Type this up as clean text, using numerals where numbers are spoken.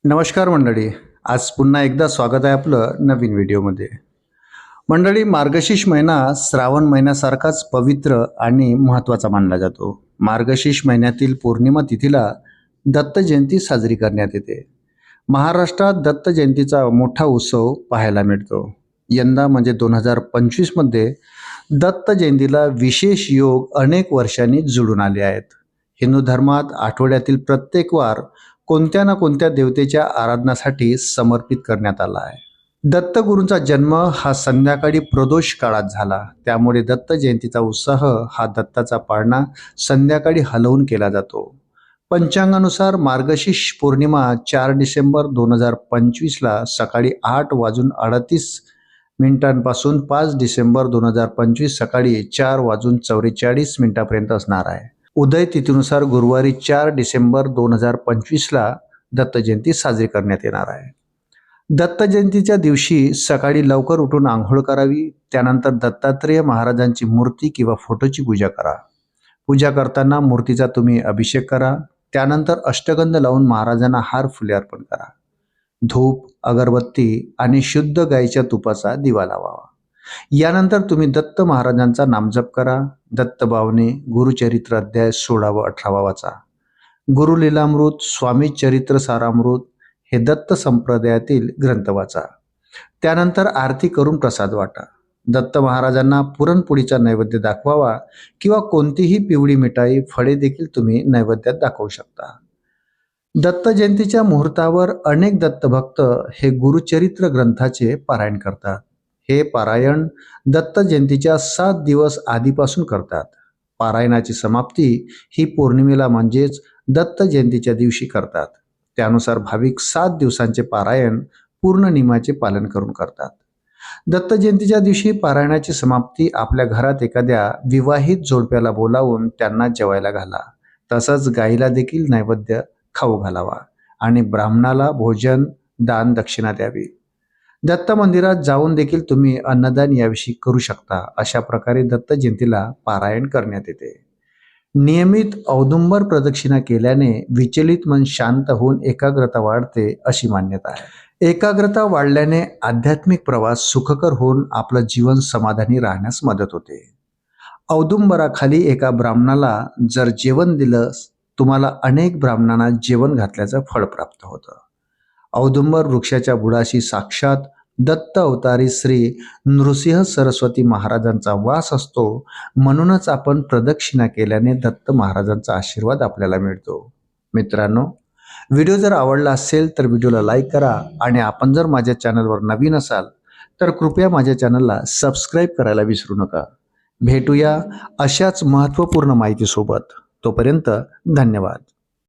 नमस्कार मंडळी. आज पुन्हा एकदा स्वागत आहे आपलं नवीन व्हिडिओमध्ये. मंडळी, मार्गशीर्ष महिना श्रावण महिन्यासारखाच पवित्र आणि महत्त्वाचा मानला जातो. मार्गशीर्ष महिन्यातील पौर्णिमा तिथीला दत्त जयंती साजरी करण्यात येते. महाराष्ट्रात दत्त जयंतीचा मोठा उत्सव पाहायला मिळतो. यंदा म्हणजे 2025मध्ये दत्त जयंतीला विशेष योग अनेक वर्षांनी जुळून आले आहेत. हिंदू धर्मात आठवड्यातील प्रत्येक वार कोणत्या ना कोणत्या देवतेच्या आराधनासाठी समर्पित करण्यात आला आहे. दत्तगुरूंचा जन्म हा संध्याकाळी प्रदोष काळात झाला. त्यामुळे दत्त जयंतीचा उत्साह हा दत्ताचा पाळणा संध्याकाळी हलवून केला जातो. पंचांगानुसार मार्गशीर्ष पौर्णिमा 4 डिसेंबर 2025ला सकाळी 8:38 पासून 5 डिसेंबर 2025 सकाळी 4:44 पर्यंत असणार आहे. उदय तिथीनुसार गुरुवारी 4 डिसेंबर 2025ला दत्त जयंती साजरी करण्यात येणार आहे. दत्त जयंतीच्या दिवशी सकाळी लवकर उठून आंघोळ करावी. त्यानंतर दत्तात्रेय महाराजांची मूर्ती किंवा फोटोची पूजा करा. पूजा करताना मूर्तीचा तुम्ही अभिषेक करा. त्यानंतर अष्टगंध लावून महाराजांना हार फुले अर्पण करा. धूप, अगरबत्ती आणि शुद्ध गाईच्या तुपाचा दिवा लावावा. यानंतर तुम्ही दत्त महाराजांचा नामजप करा. दत्त बावने, गुरुचरित्र अध्याय 16 व 18 वाचा. गुरुलीलामृत, स्वामी चरित्र सारामृत हे दत्त संप्रदायातील ग्रंथ वाचा. त्यानंतर आरती करून प्रसाद वाटा. दत्त महाराजांना पुरणपोळीचा नैवेद्य दाखवावा किंवा कोणतीही पिवळी मिठाई, फळे देखील तुम्ही नैवेद्यात दाखवू शकता. दत्त जयंतीच्या मुहूर्तावर अनेक दत्तभक्त हे गुरुचरित्र ग्रंथाचे पारायण करतात. हे पारायण दत्त जयंतीच्या 7 दिवस आधीपासून करतात. पारायणाची समाप्ती ही पौर्णिमेला म्हणजेच दत्त जयंतीच्या दिवशी करतात. त्यानुसार भाविक 7 दिवसांचे पारायण पूर्ण नियमाचे पालन करून करतात. दत्त जयंतीच्या दिवशी पारायणाची समाप्ती आपल्या घरात एखाद्या विवाहित जोडप्याला बोलावून त्यांना जेवायला घाला. तसंच गाईला देखील नैवेद्य खाऊ घालावा आणि ब्राह्मणाला भोजन, दान, दक्षिणा द्यावी. दत्त मंदिरात जाऊन देखील तुम्ही अन्नदान याविषयी करू शकता. अशा प्रकारे दत्त जयंतीला पारायण करण्यात येते. नियमित औदुंबर प्रदक्षिणा केल्याने विचलित मन शांत होऊन एकाग्रता वाढते अशी मान्यता आहे. एकाग्रता वाढल्याने आध्यात्मिक प्रवास सुखकर होऊन आपलं जीवन समाधानी राहण्यास मदत होते. औदुंबराखाली एका ब्राह्मणाला जर जेवण दिलं, तुम्हाला अनेक ब्राह्मणांना जेवण घातल्याचं फळ प्राप्त होतं. औदुंबर वृक्षाच्या बुडाशी साक्षात दत्त अवतारी श्री नृसिंह सरस्वती महाराजांचा वास असतो. म्हणूनच आपण प्रदक्षिणा केल्याने दत्त महाराजांचा आशीर्वाद आपल्याला मिळतो. मित्रांनो, व्हिडिओ जर आवडला असेल तर व्हिडिओला लाईक करा आणि आपण जर माझ्या चॅनलवर नवीन असाल तर कृपया माझ्या चॅनलला सबस्क्राईब करायला विसरू नका. भेटूया अशाच महत्त्वपूर्ण माहितीसोबत. तोपर्यंत धन्यवाद.